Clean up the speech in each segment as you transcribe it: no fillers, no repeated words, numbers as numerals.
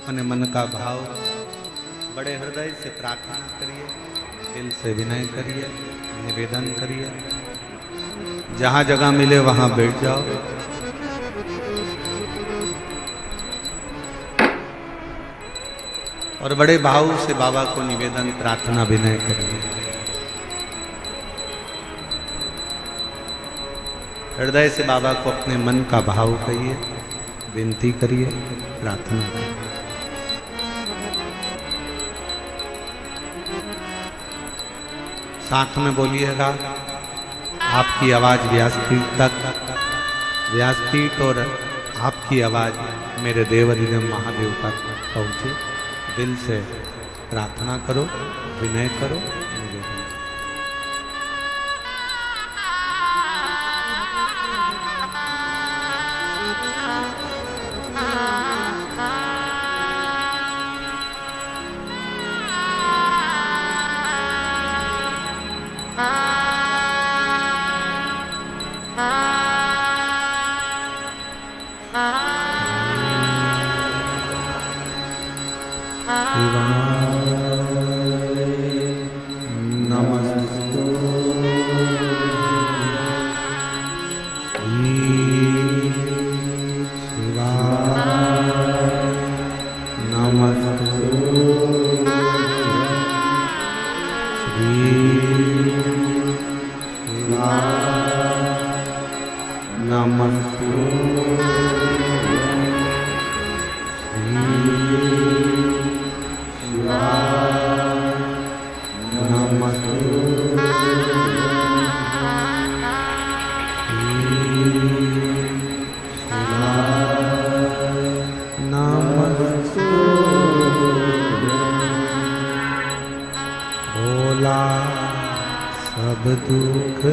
अपने मन का भाव बड़े हृदय से प्रार्थना करिए, दिल से विनय करिए, निवेदन करिए। जहां जगह मिले वहां बैठ जाओ। और बड़े भाव से बाबा को निवेदन, प्रार्थना, विनय करिए। हृदय से बाबा को अपने मन का भाव कहिए, विनती करिए, प्रार्थना करिए। साथ में बोलिएगा। आपकी आवाज व्यासपीठ तक, व्यासपीठ और आपकी आवाज मेरे देवाधिदेव महादेव तक पहुंचे। दिल से प्रार्थना करो, विनय करो, निवेदन। सब दुख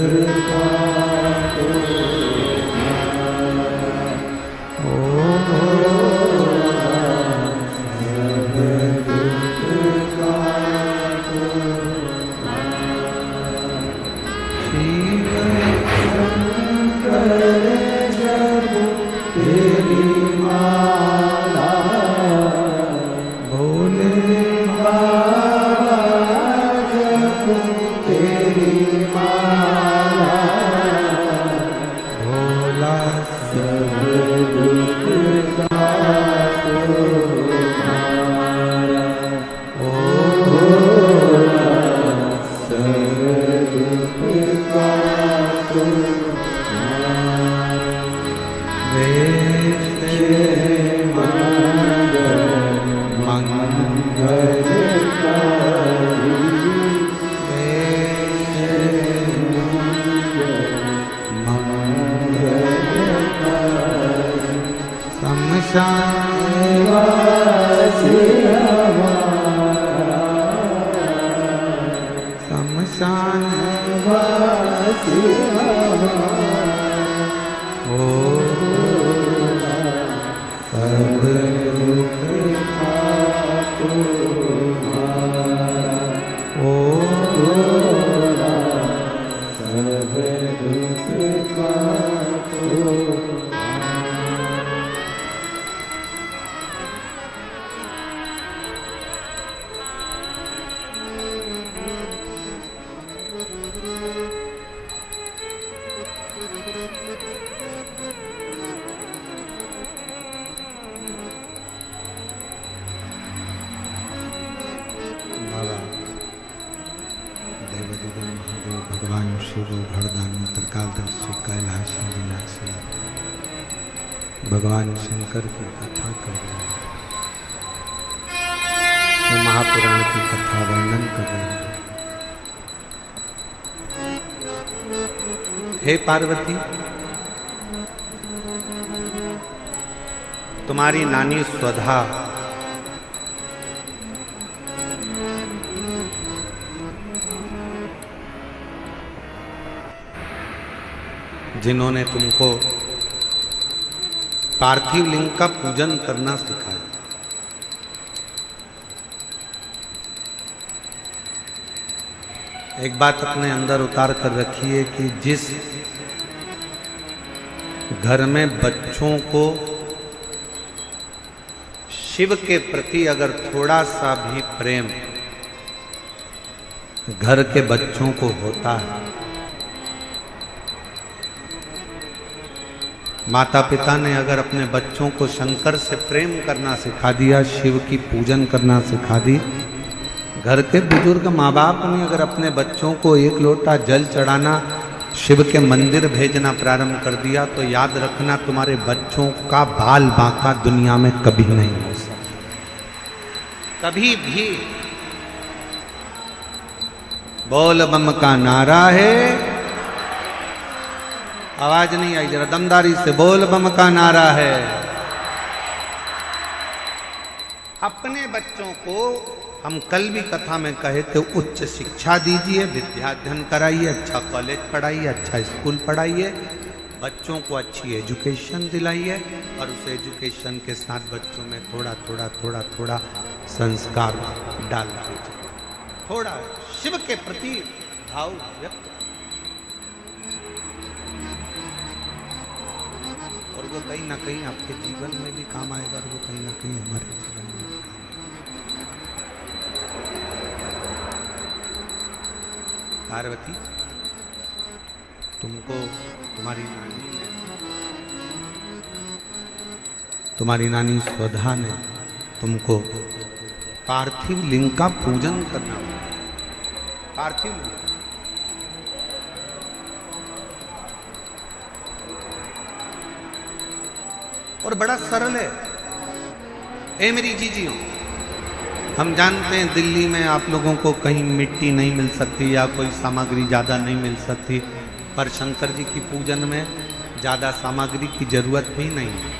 भगवान शंकर की कथा कर रहे हैं, तो महापुराण की कथा वर्णन कर रहे हैं। हे पार्वती, तुम्हारी नानी स्वधा जिन्होंने तुमको पार्थिव लिंग का पूजन करना सिखाया, एक बात अपने अंदर उतार कर रखिए कि जिस घर में बच्चों को शिव के प्रति अगर थोड़ा सा भी प्रेम घर के बच्चों को होता है, माता पिता ने अगर अपने बच्चों को शंकर से प्रेम करना सिखा दिया, शिव की पूजन करना सिखा दी, घर के बुजुर्ग माँ बाप ने अगर अपने बच्चों को एक लोटा जल चढ़ाना, शिव के मंदिर भेजना प्रारंभ कर दिया, तो याद रखना तुम्हारे बच्चों का बाल बांका दुनिया में कभी नहीं हो सकता, कभी भी। बोल बम का नारा है, आवाज नहीं आई, जरा दमदारी से बोल बम का नारा है। अपने बच्चों को हम कल भी कथा में कहे थे, उच्च शिक्षा दीजिए, विद्याध्ययन कराइए, अच्छा कॉलेज पढ़ाइए, अच्छा स्कूल पढ़ाइए, बच्चों को अच्छी एजुकेशन दिलाइए, और उस एजुकेशन के साथ बच्चों में थोड़ा थोड़ा थोड़ा थोड़ा संस्कार डाल दीजिए, थोड़ा शिव के प्रति भाव व्यक्त, और वो कहीं ना कहीं आपके जीवन में भी काम आएगा, और वो कहीं ना कहीं हमारे जीवन में भी काम आएगा। पार्वती, तुमको तुम्हारी नानी स्वधा ने तुमको पार्थिव लिंग का पूजन करना होगा। पार्थिव लिंग और बड़ा सरल है। ए मेरी जीजियों, हम जानते हैं दिल्ली में आप लोगों को कहीं मिट्टी नहीं मिल सकती या कोई सामग्री ज़्यादा नहीं मिल सकती, पर शंकर जी की पूजन में ज़्यादा सामग्री की जरूरत भी नहीं है।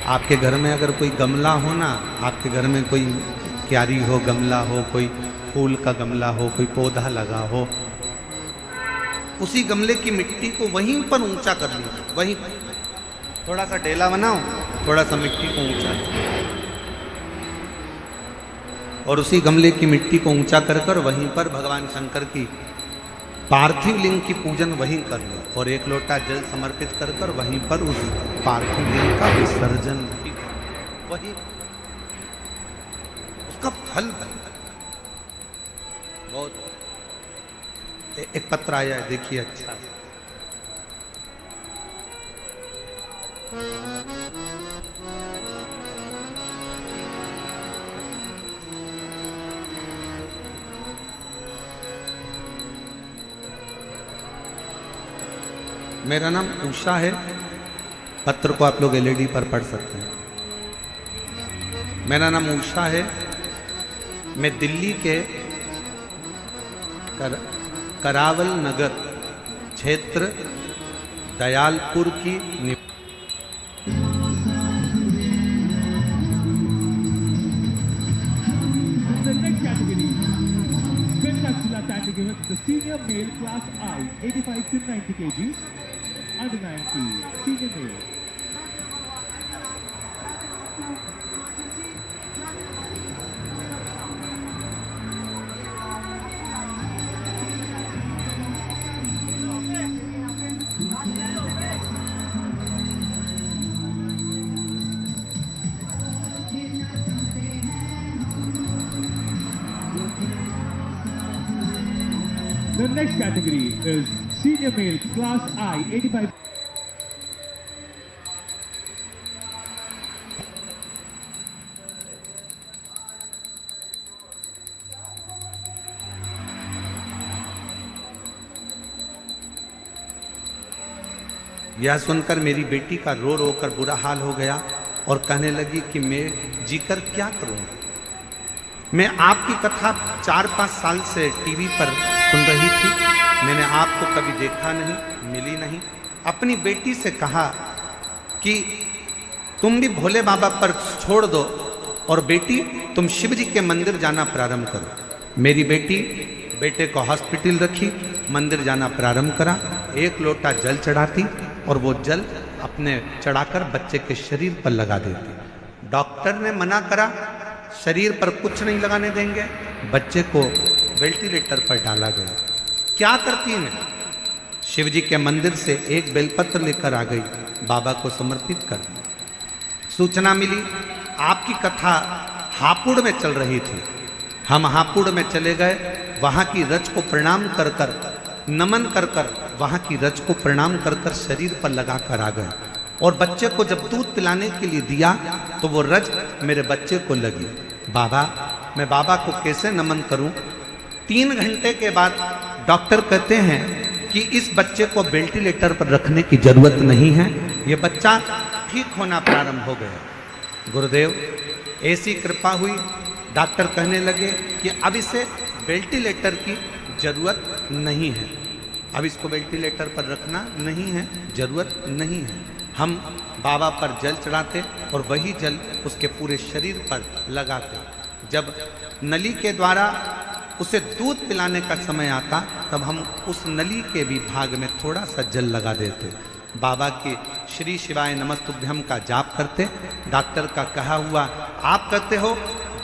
आपके घर में अगर कोई गमला हो ना, आपके घर में कोई क्यारी हो, गमला हो, कोई फूल का गमला हो, कोई पौधा लगा हो, उसी गमले की मिट्टी को वहीं पर ऊंचा कर लीजिए, वहीं थोड़ा सा ढेला बनाओ, थोड़ा सा मिट्टी को ऊंचा, और उसी गमले की मिट्टी को ऊंचा कर कर वहीं पर भगवान शंकर की पार्थिव लिंग की पूजन वहीं कर लो, और एक लोटा जल समर्पित कर कर वहीं पर उस पार्थिव लिंग का विसर्जन भी कर, वही उसका फल बहुत। एक पत्र आया है, देखिए, अच्छा है। मेरा नाम उषा है, पत्र को आप लोग एलईडी पर पढ़ सकते हैं। मेरा नाम उषा है, मैं दिल्ली के करावल नगर क्षेत्र दयालपुर की the senior male class I, 85 to 90 kg, under 90, senior male. The next category is senior male class I, 85. यह सुनकर मेरी बेटी का रो रो कर बुरा हाल हो गया और कहने लगी कि मैं जीकर क्या करूं। मैं आपकी कथा 4-5 साल से टीवी पर सुन रही थी, मैंने आपको कभी देखा नहीं, मिली नहीं। अपनी बेटी से कहा कि तुम भी भोले बाबा पर छोड़ दो और बेटी तुम शिव जी के मंदिर जाना प्रारंभ करो। मेरी बेटी बेटे को हॉस्पिटल रखी, मंदिर जाना प्रारंभ करा, एक लोटा जल चढ़ाती और वो जल अपने चढ़ाकर बच्चे के शरीर पर लगा देती। डॉक्टर ने मना करा, शरीर पर कुछ नहीं लगाने देंगे, बच्चे को वेंटिलेटर पर डाला गया। क्या करती है? शिव जी के मंदिर से एक बेलपत्र लेकर आ गई, बाबा को समर्पित कर दी। सूचना मिली आपकी कथा हापुड़ में चल रही थी। हम हापुड़ में चले गए, वहां की रज को प्रणाम कर कर, नमन कर कर, वहां की रज को प्रणाम कर कर शरीर पर लगा कर आ गए। और बच्चे को जब दूध पिलाने के लिए दिया तो वो रज मेरे बच्चे को लगी। बाबा, मैं बाबा को कैसे नमन करूं? 3 घंटे के बाद डॉक्टर कहते हैं कि इस बच्चे को वेंटिलेटर पर रखने की जरूरत नहीं है, ये बच्चा ठीक होना प्रारंभ हो गया। गुरुदेव, ऐसी कृपा हुई, डॉक्टर कहने लगे कि अब इसे वेंटिलेटर की जरूरत नहीं है, अब इसको वेंटिलेटर पर रखना नहीं है, जरूरत नहीं है। हम बाबा पर जल चढ़ाते और वही जल उसके पूरे शरीर पर लगाते। जब नली के द्वारा उसे दूध पिलाने का समय आता तब हम उस नली के भी भाग में थोड़ा सा जल लगा देते। बाबा की श्री शिवाय नमस्तुभ्यम का जाप करते। डॉक्टर का कहा हुआ आप करते हो,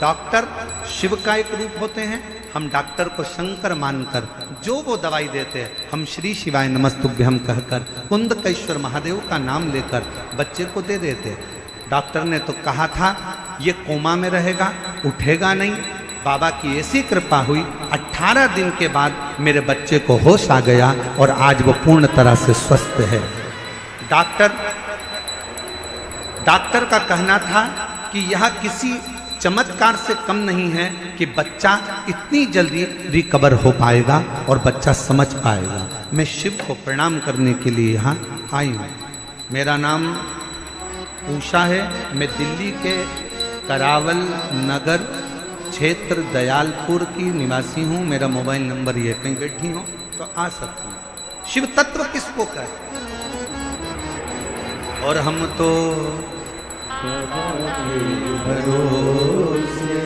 डॉक्टर शिव का एक रूप होते हैं, हम डॉक्टर को शंकर मानकर जो वो दवाई देते हैं हम श्री शिवाय नमस्तुभ्यम कहकर कुंदकेश्वर महादेव का नाम लेकर बच्चे को दे देते। डॉक्टर ने तो कहा था ये कोमा में रहेगा, उठेगा नहीं। बाबा की ऐसी कृपा हुई, 18 दिन के बाद मेरे बच्चे को होश आ गया और आज वो पूर्ण तरह से स्वस्थ है। डॉक्टर का कहना था कि यह किसी चमत्कार से कम नहीं है कि बच्चा इतनी जल्दी रिकवर हो पाएगा और बच्चा समझ पाएगा। मैं शिव को प्रणाम करने के लिए यहाँ आई हूँ। मेरा नाम उषा है, मैं दिल्ली के करावल नगर क्षेत्र दयालपुर की निवासी हूँ। मेरा मोबाइल नंबर ये, कहीं बैठी हो तो आ सकती हूँ। शिव तत्व किसको कहते? और हम तो भरोसे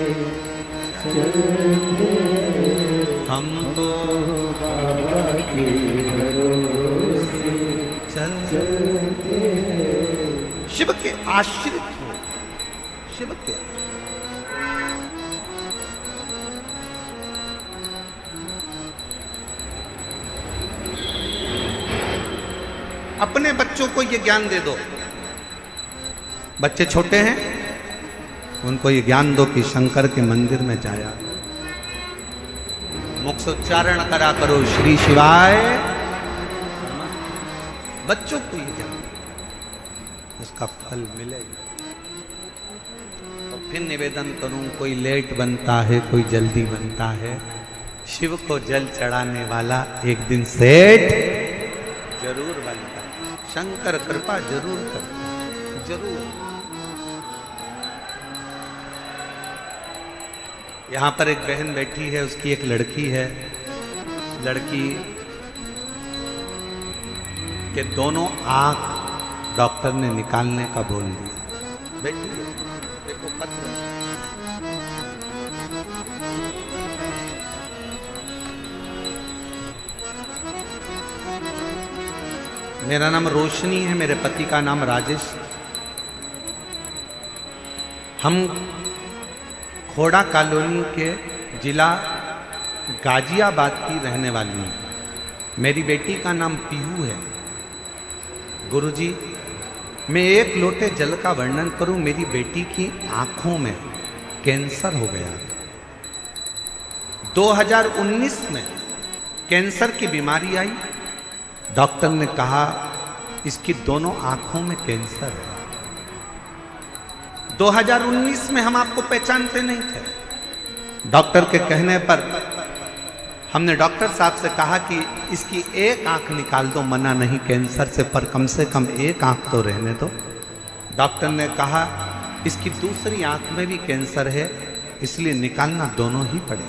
हम तो बाबा के भरोसे चलते, शिव के आश्रित हो, शिव के। अपने बच्चों को ये ज्ञान दे दो। बच्चे छोटे हैं, उनको ये ज्ञान दो कि शंकर के मंदिर में जाया, मुख से उच्चारण करा करो श्री शिवाय। बच्चों को ये ज्ञान, उसका फल मिलेगा। तो फिर निवेदन करूं, कोई लेट बनता है, कोई जल्दी बनता है। शिव को जल चढ़ाने वाला एक दिन सेठ जरूर बनता है। शंकर कृपा जरूर करता है, जरूर। यहाँ पर एक बहन बैठी है, उसकी एक लड़की है। लड़की के दोनों आंख डॉक्टर ने निकालने का बोल दिया। बैठी है, देखो पत्र। मेरा नाम रोशनी है, मेरे पति का नाम राजेश। हम खोड़ा कॉलोनी के जिला गाजियाबाद की रहने वाली हूँ। मेरी बेटी का नाम पीहू है। गुरुजी, मैं एक लोटे जल का वर्णन करूं, मेरी बेटी की आंखों में कैंसर हो गया। 2019 में कैंसर की बीमारी आई। डॉक्टर ने कहा इसकी दोनों आंखों में कैंसर है। 2019 में हम आपको पहचानते नहीं थे। डॉक्टर के कहने पर हमने डॉक्टर साहब से कहा कि इसकी एक आंख निकाल दो, मना नहीं कैंसर से, पर कम से कम एक आंख तो रहने दो। डॉक्टर ने कहा इसकी दूसरी आंख में भी कैंसर है, इसलिए निकालना दोनों ही पड़े।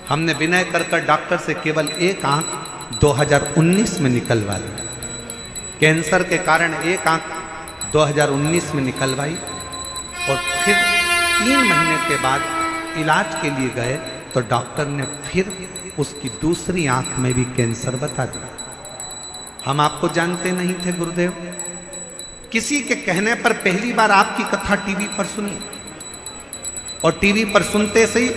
हमने विनय कर डॉक्टर से केवल एक आंख 2019 में निकलवा ली। कैंसर के कारण एक आंख 2019 में निकलवाई और फिर 3 महीने के बाद इलाज के लिए गए तो डॉक्टर ने फिर उसकी दूसरी आंख में भी कैंसर बता दिया। हम आपको जानते नहीं थे गुरुदेव। किसी के कहने पर पहली बार आपकी कथा टीवी पर सुनी और टीवी पर सुनते से ही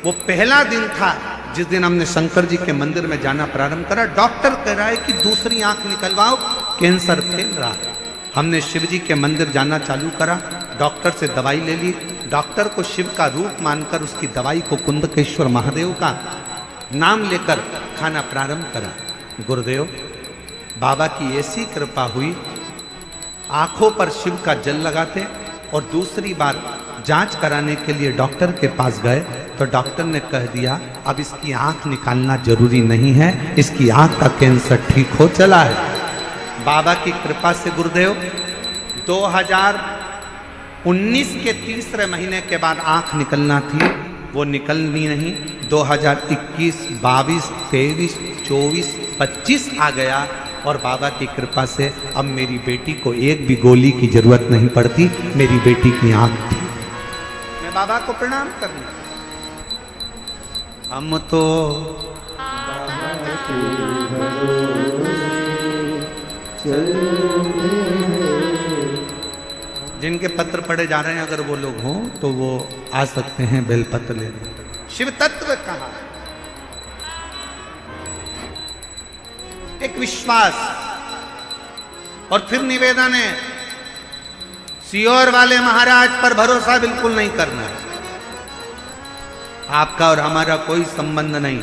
वो पहला दिन था जिस दिन हमने शंकर जी के मंदिर में जाना प्रारंभ करा। डॉक्टर कह रहा है कि दूसरी आंख निकलवाओ, कैंसर फैल रहा है। हमने शिव जी के मंदिर जाना चालू करा। डॉक्टर से दवाई ले ली। डॉक्टर को शिव का रूप मानकर उसकी दवाई को कुंदकेश्वर महादेव का नाम लेकर खाना प्रारंभ करा। गुरुदेव, बाबा की ऐसी कृपा हुई, आंखों पर शिव का जल लगाते और दूसरी बार जांच कराने के लिए डॉक्टर के पास गए तो डॉक्टर ने कह दिया अब इसकी आंख निकालना जरूरी नहीं है, इसकी आंख का कैंसर ठीक हो चला है। बाबा की कृपा से गुरुदेव 2019 के तीसरे महीने के बाद आंख निकलना थी, वो निकलनी नहीं। 2021, 22, 23, 24, 25 आ गया और बाबा की कृपा से अब मेरी बेटी को एक भी गोली की जरूरत नहीं पड़ती, मेरी बेटी की आंख थी। मैं बाबा को प्रणाम करना। हम तो जिनके पत्र पढ़े जा रहे हैं अगर वो लोग हों तो वो आ सकते हैं बेलपत्र लेने। शिव तत्व कहा, एक विश्वास और फिर निवेदन है, सियोर वाले महाराज पर भरोसा बिल्कुल नहीं करना है। आपका और हमारा कोई संबंध नहीं,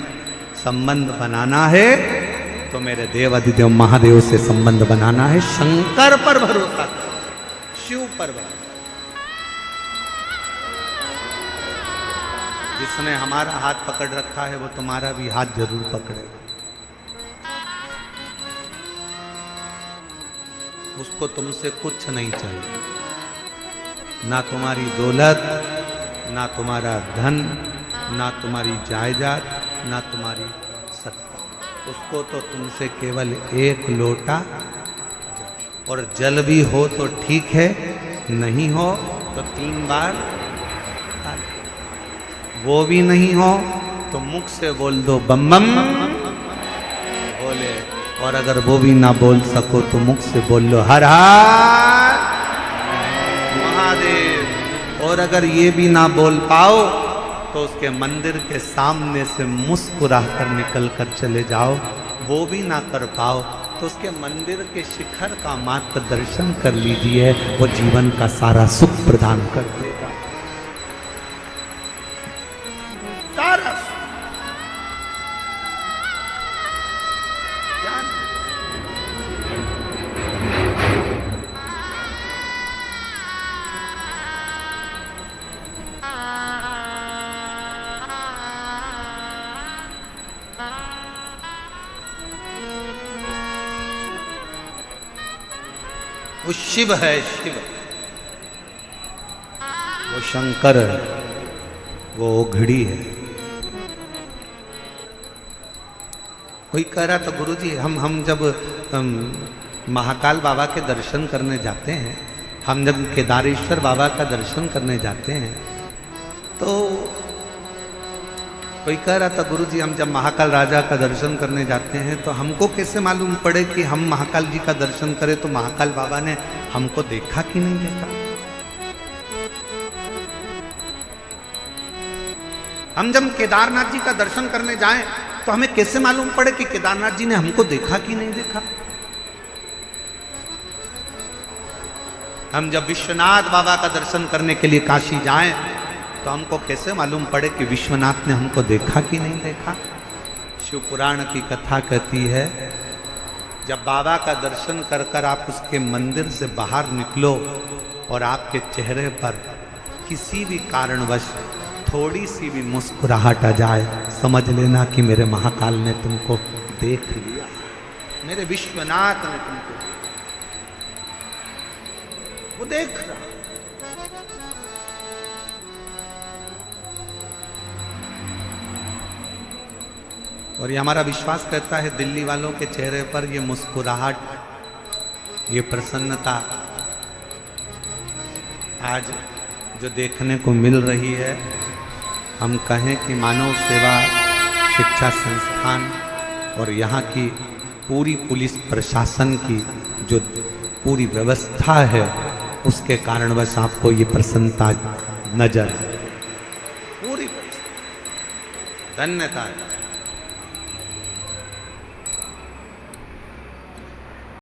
संबंध बनाना है तो मेरे देव अधिदेव महादेव से संबंध बनाना है। शंकर पर भरोसा, शिव पर भरोसा। जिसने हमारा हाथ पकड़ रखा है वो तुम्हारा भी हाथ जरूर पकड़े। उसको तुमसे कुछ नहीं चाहिए, ना तुम्हारी दौलत, ना तुम्हारा धन, ना तुम्हारी जायदाद, ना तुम्हारी सत्ता। उसको तो तुमसे केवल एक लोटा और जल भी हो तो ठीक है, नहीं हो तो 3 बार, वो भी नहीं हो तो मुख से बोल दो बम बम बोले, और अगर वो भी ना बोल सको तो मुख से बोल लो हर हर महादेव। और अगर ये भी ना बोल पाओ तो उसके मंदिर के सामने से मुस्कुरा कर निकल कर चले जाओ। वो भी ना कर पाओ तो उसके मंदिर के शिखर का मात्र दर्शन कर लीजिए, वो जीवन का सारा सुख प्रदान कर देगा। सारा सुख। वो शिव है, शिव, वो शंकर है, वो ओघड़ी है। कोई कह रहा था गुरुजी हम जब महाकाल बाबा के दर्शन करने जाते हैं, हम जब केदारेश्वर बाबा का दर्शन करने जाते हैं तो कोई कह रहा था गुरुजी हम जब महाकाल राजा का दर्शन करने जाते हैं तो हमको कैसे मालूम पड़े कि हम महाकाल जी का दर्शन करें, तो महाकाल बाबा ने हमको देखा कि नहीं देखा। हम जब केदारनाथ जी का दर्शन करने जाएं तो हमें कैसे मालूम पड़े कि केदारनाथ जी ने हमको देखा कि नहीं देखा। हम जब विश्वनाथ बाबा का दर्शन करने के लिए काशी जाएं तो हमको कैसे मालूम पड़े कि विश्वनाथ ने हमको देखा कि नहीं देखा। शिव पुराण की कथा कहती है जब बाबा का दर्शन कर कर आप उसके मंदिर से बाहर निकलो और आपके चेहरे पर किसी भी कारणवश थोड़ी सी भी मुस्कुराहट आ जाए, समझ लेना कि मेरे महाकाल ने तुमको देख लिया, मेरे विश्वनाथ ने तुमको, वो देख रहा। और ये हमारा विश्वास कहता है दिल्ली वालों के चेहरे पर ये मुस्कुराहट, ये प्रसन्नता आज जो देखने को मिल रही है, हम कहें कि मानव सेवा शिक्षा संस्थान और यहाँ की पूरी पुलिस प्रशासन की जो पूरी व्यवस्था है उसके कारणवश आपको ये प्रसन्नता नजर, पूरी धन्यता है।